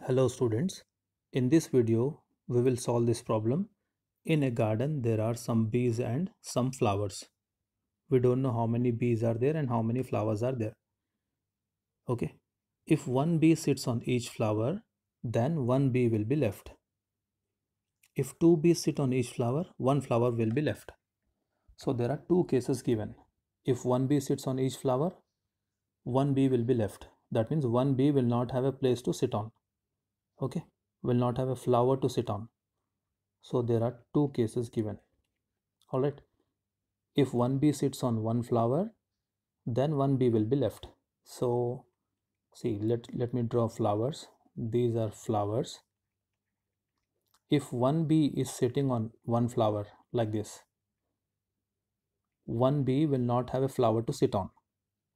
Hello students, in this video we will solve this problem. In a garden there are some bees and some flowers. We don't know how many bees are there and how many flowers are there. Okay, if one bee sits on each flower, then one bee will be left. If two bees sit on each flower, one flower will be left. So there are two cases given. If one bee sits on each flower, one bee will be left. That means one bee will not have a place to sit on. Okay, will not have a flower to sit on. So there are two cases given. Alright, if one bee sits on one flower, then one bee will be left. So see, let me draw flowers. These are flowers. If one bee is sitting on one flower like this, one bee will not have a flower to sit on,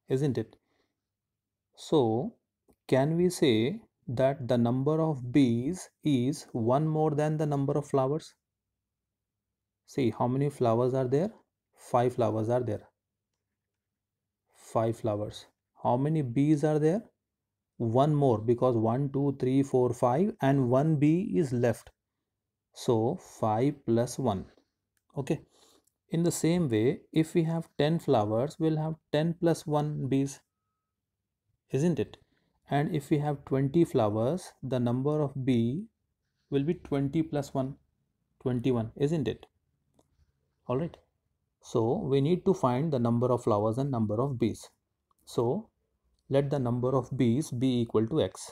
isn't it? So can we say that the number of bees is one more than the number of flowers? See, how many flowers are there? Five flowers are there. Five flowers. How many bees are there? One more, because 1 2 3 4 5 and one bee is left, so 5 plus 1. Okay, in the same way, if we have 10 flowers, we'll have 10 plus 1 bees, isn't it? And if we have 20 flowers, the number of bee will be 20 plus 1, 21, isn't it? All right, so we need to find the number of flowers and number of bees. So let the number of bees be equal to x.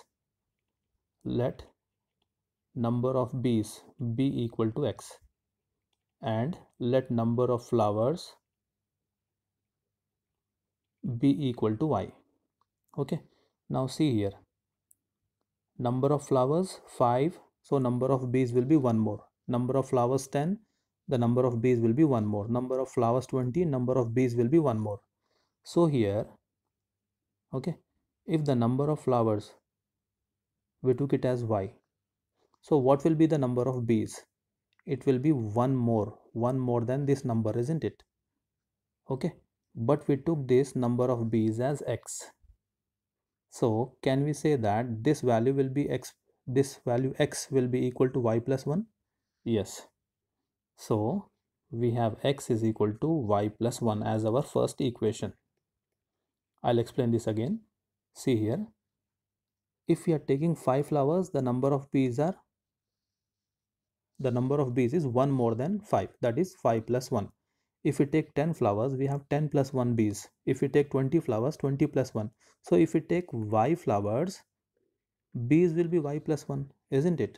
Let number of bees be equal to x, and let number of flowers be equal to y. Okay, now see here, number of flowers 5, so number of bees will be one more. Number of flowers 10, the number of bees will be one more. Number of flowers 20, number of bees will be one more. So here, okay, if the number of flowers, we took it as y, so what will be the number of bees? It will be one more than this number, isn't it? Okay, but we took this number of bees as x. So can we say that this value will be x, this value x will be equal to y plus 1? Yes. So we have x is equal to y plus 1 as our first equation. I'll explain this again. See here, if we are taking 5 flowers, the number of bees is 1 more than 5, that is 5 plus 1. If we take 10 flowers, we have 10 plus 1 bees. If we take 20 flowers, 20 plus 1. So if we take y flowers, bees will be y plus 1, isn't it?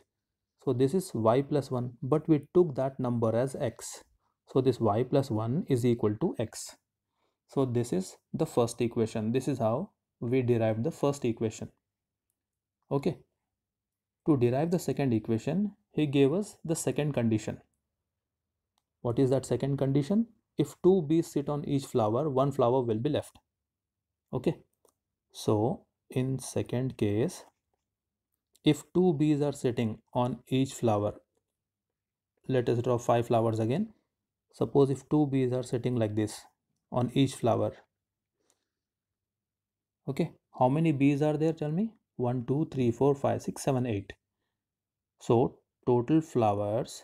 So this is y plus 1, but we took that number as x. So this y plus 1 is equal to x. So this is the first equation. This is how we derived the first equation. Okay. To derive the second equation, he gave us the second condition. What is that second condition? If two bees sit on each flower, one flower will be left. Okay. So in second case, if two bees are sitting on each flower, let us draw 5 flowers again. Suppose if two bees are sitting like this on each flower. Okay, how many bees are there? Tell me. 1 2 3 4 5 6 7 8. So total flowers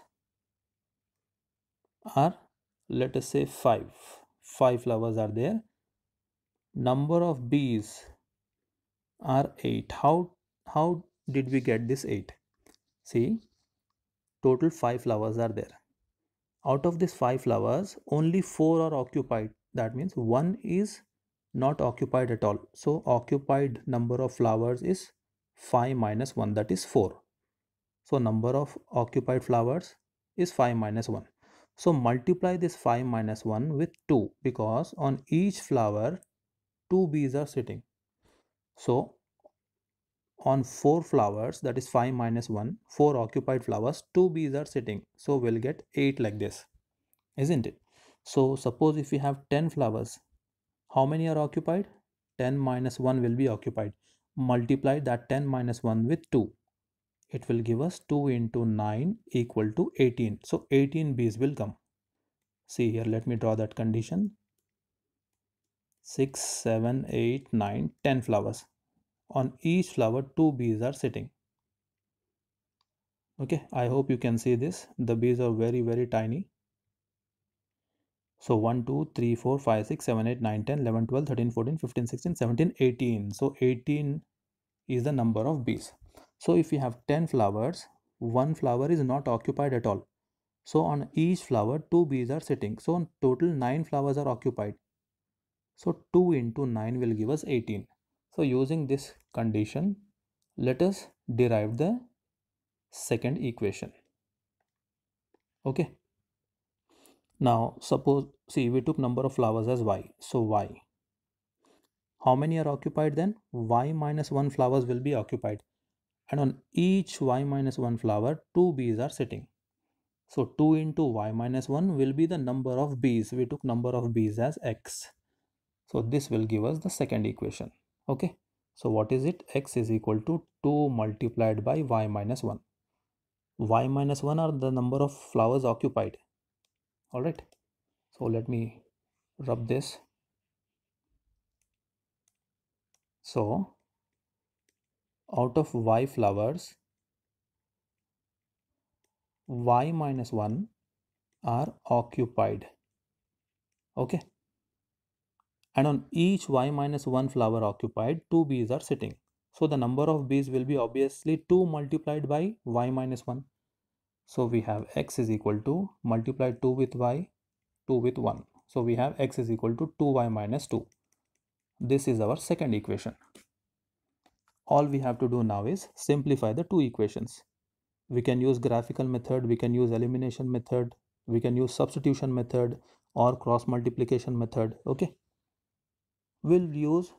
are, let us say, 5. 5 flowers are there. Number of bees are 8. How did we get this 8? See, total 5 flowers are there. Out of these 5 flowers, only 4 are occupied. That means one is not occupied at all. So occupied number of flowers is 5 minus 1, that is 4. So number of occupied flowers is 5 minus 1. So multiply this 5 minus 1 with 2, because on each flower 2 bees are sitting. So on 4 flowers, that is 5 minus 1, 4 occupied flowers, 2 bees are sitting. So we'll get 8 like this, isn't it? So suppose if we have 10 flowers, how many are occupied? 10 minus 1 will be occupied. Multiply that 10 minus 1 with 2. It will give us 2 into 9 equal to 18. So 18 bees will come. See here, let me draw that condition. 6, 7, 8, 9, 10 flowers. On each flower, 2 bees are sitting. Okay, I hope you can see this. The bees are very tiny. So 1 2 3 4 5 6 7 8 9 10 11 12 13 14 15 16 17 18. So 18 is the number of bees. So if you have 10 flowers, one flower is not occupied at all. So on each flower, 2 bees are sitting. So in total, 9 flowers are occupied. So 2 into 9 will give us 18. So using this condition, let us derive the second equation. Okay. Now suppose, see, we took number of flowers as y. So y. How many are occupied then? Y minus 1 flowers will be occupied. And on each y minus 1 flower, 2 bees are sitting. So 2 into y minus 1 will be the number of bees. We took number of bees as x. So this will give us the second equation. Okay. So what is it? X is equal to 2 multiplied by y minus 1. Y minus 1 are the number of flowers occupied. Alright. So let me rub this. So out of y flowers, y minus 1 are occupied. Okay. And on each y minus 1 flower occupied, 2 bees are sitting. So the number of bees will be obviously 2 multiplied by y minus 1. So we have x is equal to multiply 2 with y, 2 with 1. So we have x is equal to 2y minus 2. This is our second equation. All we have to do now is simplify the two equations. We can use graphical method, we can use elimination method, we can use substitution method or cross multiplication method. Okay. We'll use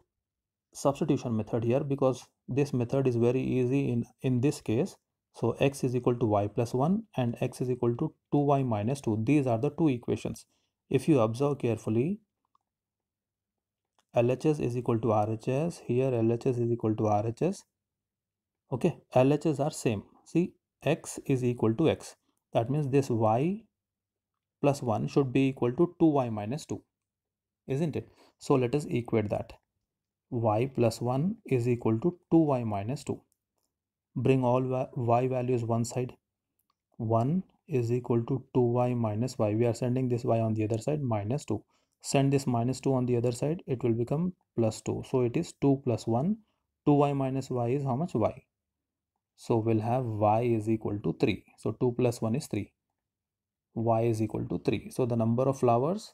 substitution method here because this method is very easy in this case. So x is equal to y plus 1 and x is equal to 2y minus 2. These are the two equations. If you observe carefully, LHS is equal to RHS. Here LHS is equal to RHS. Okay, LHS are same. See, x is equal to x. That means this y plus 1 should be equal to 2y minus 2. Isn't it? So let us equate that. Y plus 1 is equal to 2y minus 2. Bring all y values one side. 1 is equal to 2y minus y. We are sending this y on the other side, minus 2. Send this minus 2 on the other side, it will become plus 2. So it is 2 plus 1. 2y minus y is how much? Y. So we'll have y is equal to 3. So 2 plus 1 is 3. Y is equal to 3. So the number of flowers,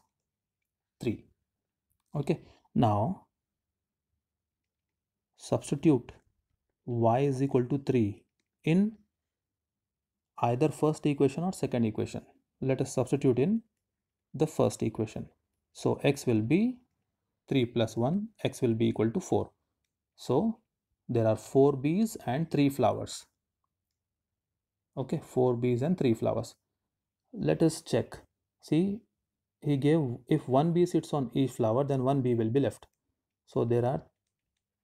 3. Okay. Now substitute y is equal to 3 in either first equation or second equation. Let us substitute in the first equation. So x will be 3 plus 1, x will be equal to 4. So there are 4 bees and 3 flowers. Okay, 4 bees and 3 flowers. Let us check. See, he gave, if 1 bee sits on each flower, then 1 bee will be left. So there are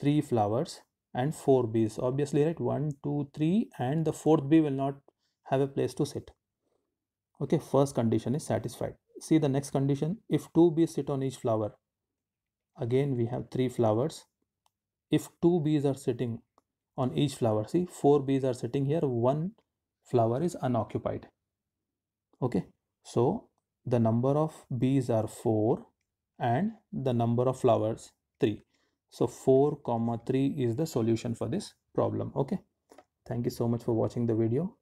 3 flowers and 4 bees. Obviously, right? 1, 2, 3, and the 4th bee will not have a place to sit. Okay, first condition is satisfied. See the next condition. If 2 bees sit on each flower, again we have 3 flowers. If 2 bees are sitting on each flower, see 4 bees are sitting here, 1 flower is unoccupied. Okay, so the number of bees are 4 and the number of flowers 3. So 4 comma 3 is the solution for this problem. Okay, thank you so much for watching the video.